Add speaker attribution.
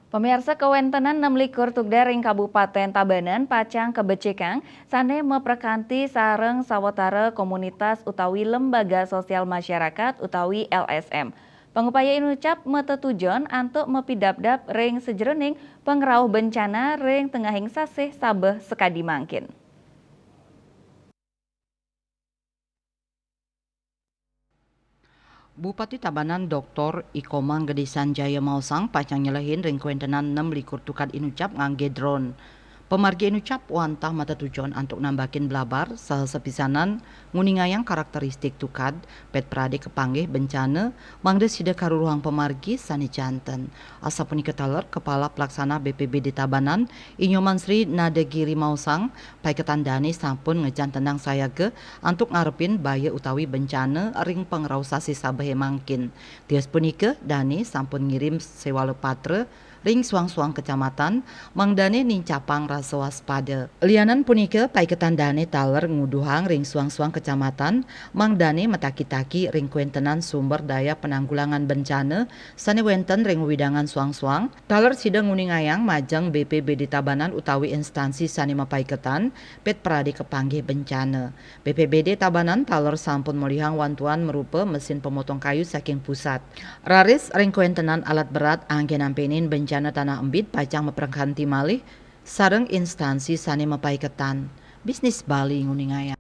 Speaker 1: Pemirsa kewentenan 6 tugda ring Kabupaten Tabanan Pacang Kebecekang sane meprekanti sareng sawetara komunitas utawi lembaga sosial masyarakat utawi LSM. Pengupaya inucap metetujon antuk mepidapdap ring sejeroning pengrauh bencana ring tengahing sasih sabeh sekadi mangkin.
Speaker 2: Bupati Tabanan Dr. Ikomang Gede Sanjaya Mausang pacang nyelehin ring kuentenan 6 tukad inucap ngangge drone. Pemargi inucap wantah mata tujuan untuk nambakin belabar sepisanan nguningayang karakteristik tukad pet prade kepanggih bencana mangde sida karuruhang pemargi sani janten. Asa punika taler kepala pelaksana BPBD Tabanan Inyoman Sri Nadegiri Mausang pai ketandani sampun ngejan tenang saya ke untuk ngarepin baya utawi bencana ring pengrausasi sabehe mangkin. Tias punika Dani sampun ngirim sewale patre ring suang-suang kecamatan mangdane nincapang rasa waspada. Lianan punika pai ketandane taler nguduhang ring suang-suang kecamatan mangdane mataki-taki ring kuentenan sumber daya penanggulangan bencana sane wenten ring widangan suang-suang taler sida nguningayang majang BPBD Tabanan utawi instansi sane mapaiketan pet prade kepanggih bencana. BPBD Tabanan taler sampun molihang wantuan merupa mesin pemotong kayu saking pusat. Raris ring kuentenan alat berat angge nampenin bencana tanah embit pacang meperkanti malih sareng instansi sane mapaiketan bisnis Bali nguningaya.